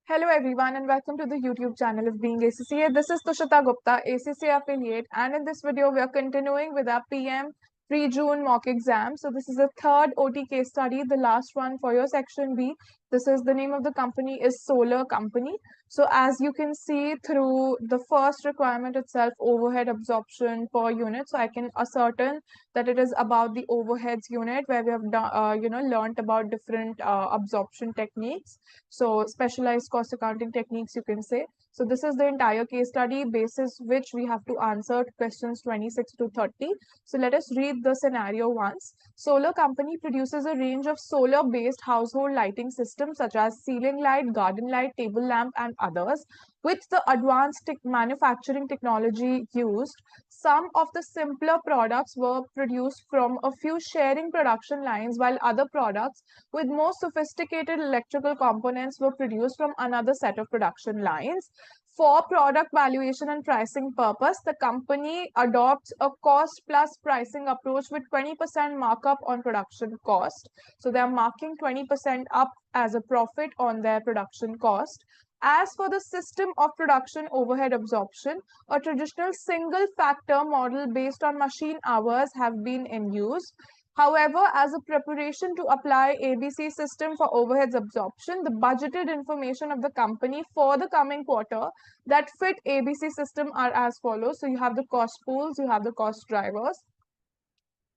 Hello everyone and welcome to the YouTube channel of Being ACCA. This is Tushita Gupta, ACCA affiliate, and in this video we are continuing with our PM Pre-June mock exam. So this is the third OT case study, the last one for your section B. This is the name of the company is Solar Company. So as you can see through the first requirement itself, overhead absorption per unit. So I can ascertain that it is about the overheads unit where we have learned about different absorption techniques. So specialized cost accounting techniques, you can say. So this is the entire case study basis which we have to answer questions 26 to 30. So let us read the scenario once. Solar Company produces a range of solar-based household lighting systems such as ceiling light, garden light, table lamp, and others. With the advanced manufacturing technology used, some of the simpler products were produced from a few sharing production lines, while other products with more sophisticated electrical components were produced from another set of production lines. For product valuation and pricing purpose, the company adopts a cost plus pricing approach with 20% markup on production cost. So they are marking 20% up as a profit on their production cost. As for the system of production overhead absorption, a traditional single factor model based on machine hours have been in use. However, as a preparation to apply ABC system for overheads absorption, the budgeted information of the company for the coming quarter that fit ABC system are as follows. So you have the cost pools, you have the cost drivers.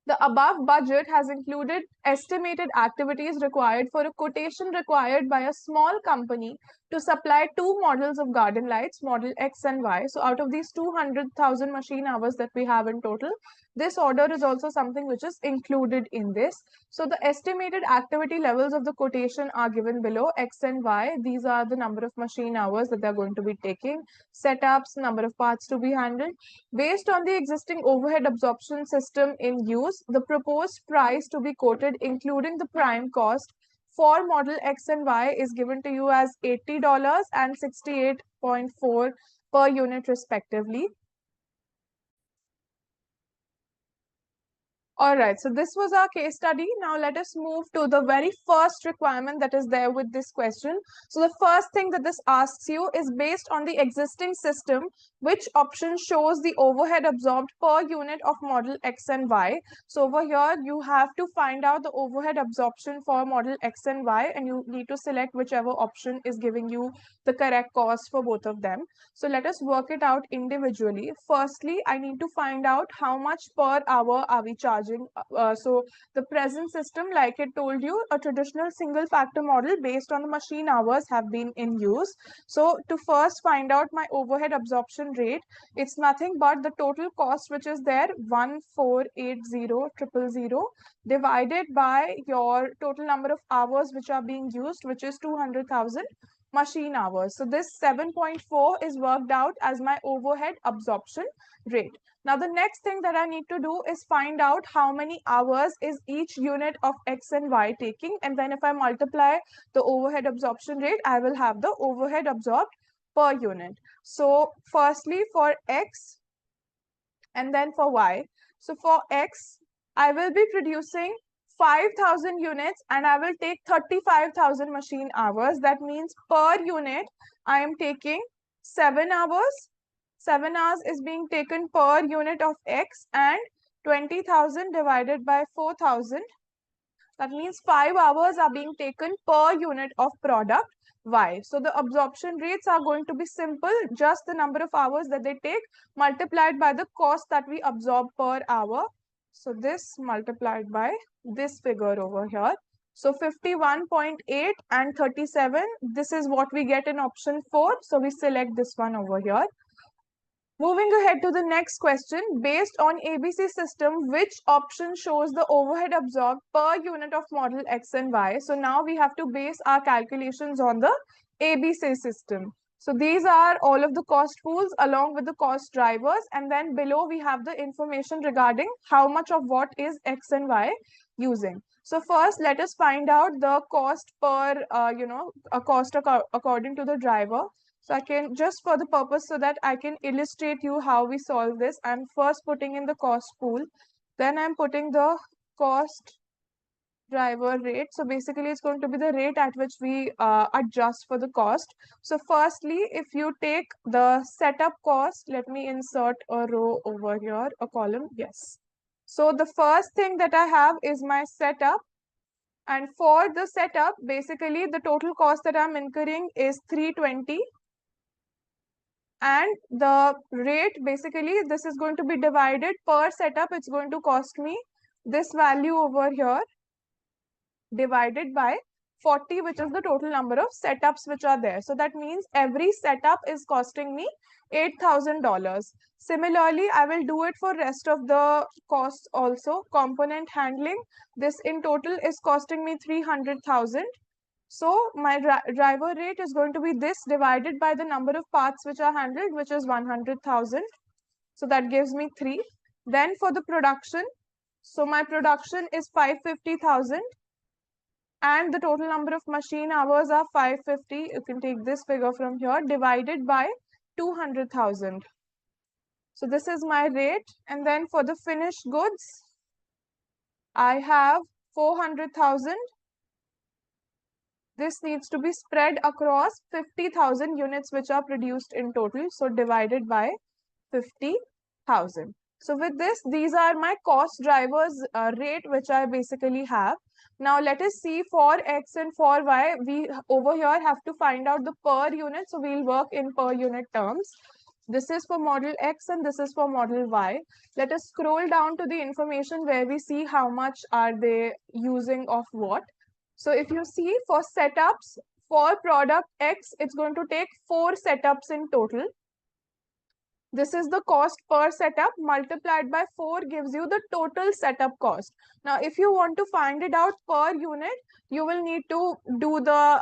The above budget has included estimated activities required for a quotation required by a small company to supply two models of garden lights, model X and Y. So out of these 200,000 machine hours that we have in total, this order is also something which is included in this. So the estimated activity levels of the quotation are given below, X and Y. These are the number of machine hours that they're going to be taking, setups, number of parts to be handled. Based on the existing overhead absorption system in use, the proposed price to be quoted, including the prime cost for model X and Y, is given to you as $80 and 68.4 per unit respectively. All right, so this was our case study. Now let us move to the very first requirement that is there with this question. So the first thing that this asks you is based on the existing system, which option shows the overhead absorbed per unit of model X and Y. So over here, you have to find out the overhead absorption for model X and Y, and you need to select whichever option is giving you the correct cost for both of them. So let us work it out individually. Firstly, I need to find out how much per hour are we charging. So the present system, like I told you, a traditional single factor model based on the machine hours have been in use. So to first find out my overhead absorption rate, it's nothing but the total cost which is there, 1480000 divided by your total number of hours which are being used, which is 200,000 machine hours. So this 7.4 is worked out as my overhead absorption rate. Now the next thing that I need to do is find out how many hours is each unit of X and Y taking, and then if I multiply the overhead absorption rate, I will have the overhead absorbed per unit. So firstly for X and then for Y. So for X, I will be producing 5,000 units and I will take 35,000 machine hours. That means per unit, I am taking 7 hours. 7 hours is being taken per unit of X, and 20,000 divided by 4,000. That means 5 hours are being taken per unit of product Y. So the absorption rates are going to be simple, just the number of hours that they take multiplied by the cost that we absorb per hour. So this multiplied by this figure over here. So 51.8 and 37, this is what we get in option 4. So we select this one over here. Moving ahead to the next question, based on ABC system, which option shows the overhead absorbed per unit of model X and Y? So now we have to base our calculations on the ABC system. So these are all of the cost pools along with the cost drivers, and then below we have the information regarding how much of what is X and Y using. So first, let us find out the cost per, a cost according to the driver. So I can, just for the purpose so that I can illustrate you how we solve this, I'm first putting in the cost pool, then I'm putting the cost driver rate. So basically it's going to be the rate at which we adjust for the cost. So firstly, if you take the setup cost, let me insert a row over here, a column. Yes. So the first thing that I have is my setup. And for the setup, basically the total cost that I'm incurring is 320. And the rate, basically this is going to be divided per setup. It's going to cost me this value over here divided by 40, which is the total number of setups which are there. So that means every setup is costing me $8,000. Similarly, I will do it for rest of the costs also. Component handling, this in total is costing me 300,000. So my driver rate is going to be this divided by the number of parts which are handled, which is 100,000. So that gives me 3. Then for the production, so my production is 550,000. And the total number of machine hours are 550. You can take this figure from here divided by 200,000. So this is my rate. And then for the finished goods, I have 400,000. This needs to be spread across 50,000 units which are produced in total. So divided by 50,000. So with this, these are my cost drivers rate which I basically have. Now let us see for X and for Y. We over here have to find out the per unit. So we'll work in per unit terms. This is for model X and this is for model Y. Let us scroll down to the information where we see how much are they using of what. So if you see for setups, for product X, it's going to take 4 setups in total. This is the cost per setup multiplied by 4 gives you the total setup cost. Now, if you want to find it out per unit, you will need to do the,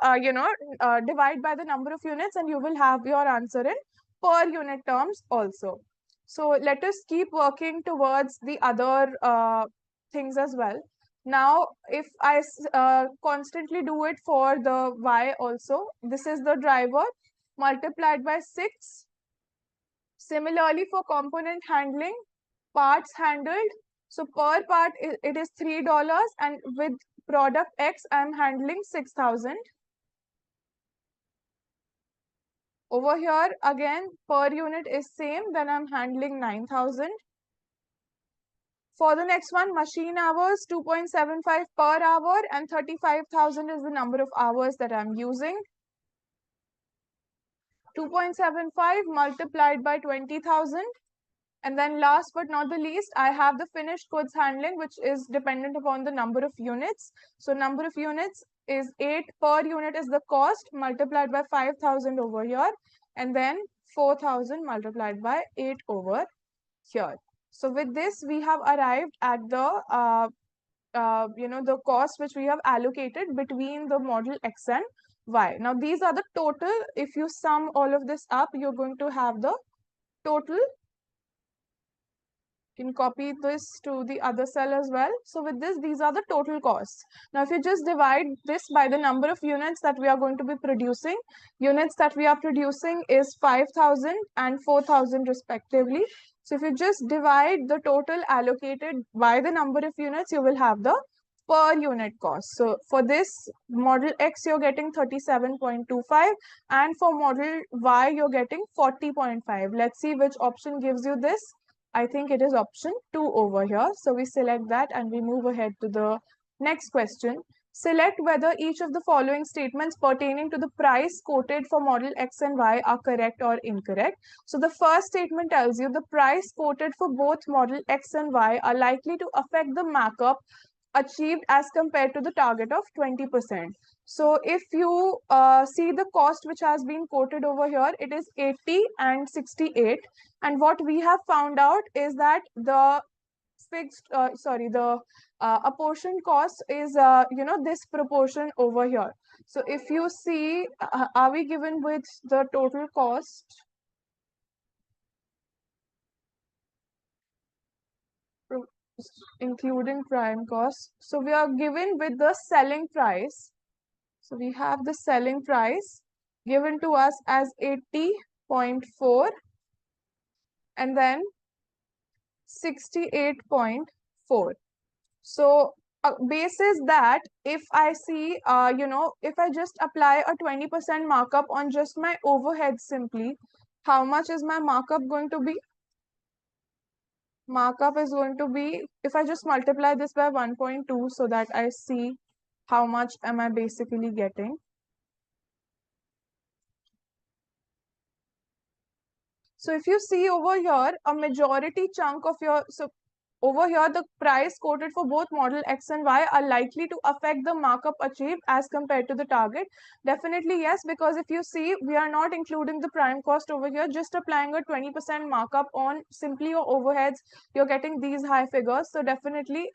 divide by the number of units and you will have your answer in per unit terms also. So let us keep working towards the other things as well. Now, if I constantly do it for the Y also, this is the driver multiplied by 6. Similarly, for component handling, parts handled, so per part it is $3 and with product X I'm handling 6,000. Over here again per unit is same, then I'm handling 9,000. For the next one, machine hours 2.75 per hour and 35,000 is the number of hours that I'm using. 2.75 multiplied by 20,000. And then last but not the least, I have the finished goods handling, which is dependent upon the number of units. So number of units is 8 per unit is the cost multiplied by 5,000 over here. And then 4,000 multiplied by 8 over here. So with this, we have arrived at the, the cost which we have allocated between the model X and Y. Now, these are the total. If you sum all of this up, you're going to have the total. You can copy this to the other cell as well. So with this, these are the total costs. Now, if you just divide this by the number of units that we are going to be producing, units that we are producing is 5,000 and 4,000 respectively. So if you just divide the total allocated by the number of units, you will have the per unit cost. So for this model X, you're getting 37.25 and for model Y, you're getting 40.5. Let's see which option gives you this. I think it is option 2 over here. So we select that and we move ahead to the next question. Select whether each of the following statements pertaining to the price quoted for model X and Y are correct or incorrect. So the first statement tells you the price quoted for both model X and Y are likely to affect the markup achieved as compared to the target of 20%. So if you see the cost which has been quoted over here, it is 80 and 68. And what we have found out is that the apportion cost is, this proportion over here. So if you see, are we given with the total cost? Including prime cost. So we are given with the selling price. So we have the selling price given to us as 80.4 and then 68.4. So basis that if I see, if I just apply a 20% markup on just my overhead simply, how much is my markup going to be? Markup is going to be, if I just multiply this by 1.2 so that I see how much am I basically getting. So if you see over here, a majority chunk of your, so over here, the price quoted for both model X and Y are likely to affect the markup achieved as compared to the target. Definitely yes, because if you see, we are not including the prime cost over here, just applying a 20% markup on simply your overheads, you're getting these high figures. So definitely,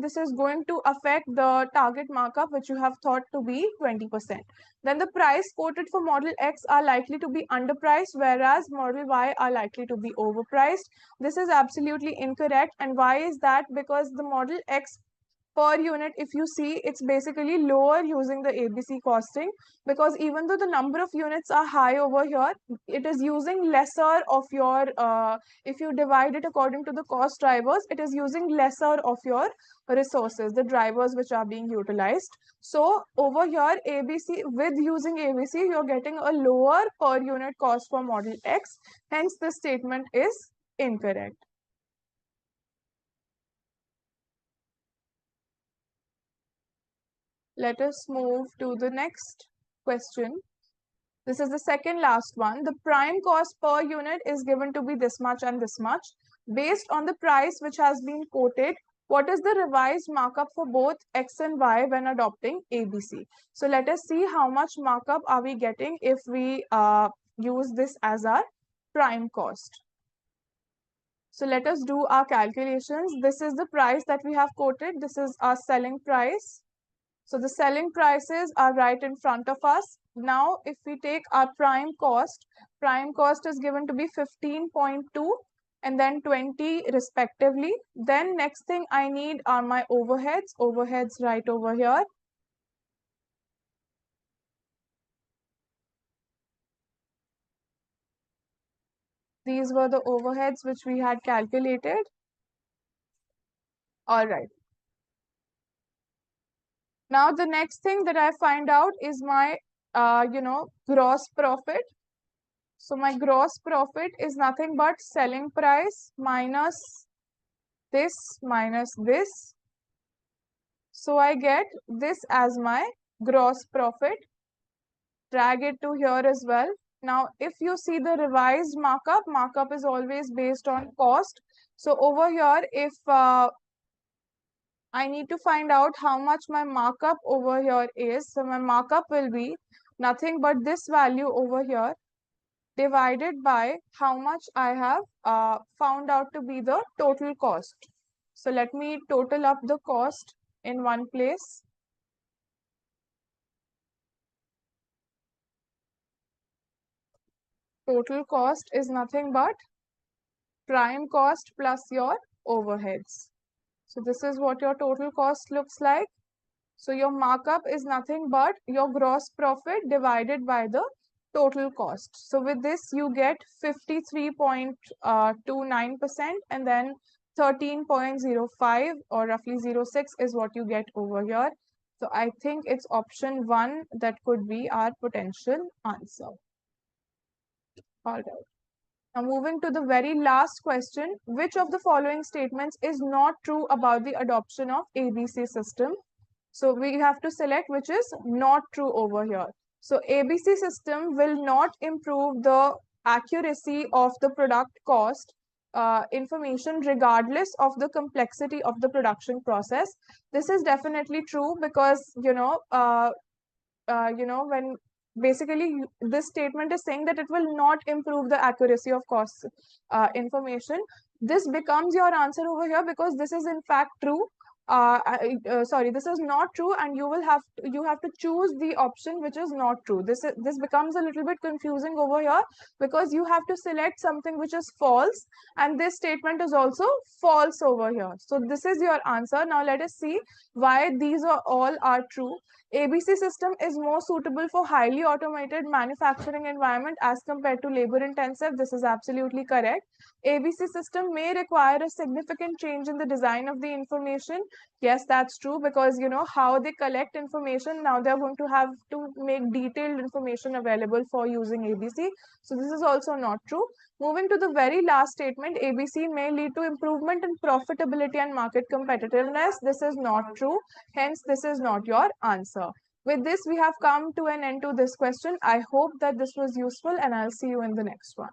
this is going to affect the target markup, which you have thought to be 20%. Then the price quoted for model X are likely to be underpriced, whereas model Y are likely to be overpriced. This is absolutely incorrect. And why is that? Because the model X per unit, if you see, it's basically lower using the ABC costing, because even though the number of units are high over here, it is using lesser of your, if you divide it according to the cost drivers, it is using lesser of your resources, the drivers which are being utilized. So over here, ABC, with using ABC, you're getting a lower per unit cost for model X. Hence, this statement is incorrect. Let us move to the next question. This is the second last one. The prime cost per unit is given to be this much and this much. Based on the price which has been quoted, what is the revised markup for both X and Y when adopting ABC? So let us see how much markup are we getting if we use this as our prime cost. So let us do our calculations. This is the price that we have quoted. This is our selling price. So the selling prices are right in front of us. Now, if we take our prime cost is given to be 15.2 and then 20 respectively. Then next thing I need are my overheads right over here. These were the overheads which we had calculated. All right. Now the next thing that I find out is my, gross profit. So my gross profit is nothing but selling price minus this minus this. So I get this as my gross profit. Drag it to here as well. Now, if you see the revised markup is always based on cost. So over here, if I need to find out how much my markup over here is, so my markup will be nothing but this value over here divided by how much I have found out to be the total cost. So let me total up the cost in one place. Total cost is nothing but prime cost plus your overheads. So this is what your total cost looks like. So your markup is nothing but your gross profit divided by the total cost. So with this, you get 53.29% and then 13.05 or roughly 0.6 is what you get over here. So I think it's option 1 that could be our potential answer. All right. Now moving to the very last question, which of the following statements is not true about the adoption of ABC system? So we have to select which is not true over here. So ABC system will not improve the accuracy of the product cost information regardless of the complexity of the production process. This is definitely true because, when basically this statement is saying that it will not improve the accuracy of cost information. This becomes your answer over here because this is in fact true. This is not true, and you have to choose the option which is not true. This becomes a little bit confusing over here because you have to select something which is false, and this statement is also false over here. So this is your answer. Now let us see why these are all are true. ABC system is more suitable for highly automated manufacturing environment as compared to labor intensive. This is absolutely correct. ABC system may require a significant change in the design of the information. Yes, that's true, because how they collect information, now they're going to have to make detailed information available for using ABC. So this is also not true. Moving to the very last statement, ABC may lead to improvement in profitability and market competitiveness. This is not true. Hence, this is not your answer. With this, we have come to an end to this question. I hope that this was useful, and I'll see you in the next one.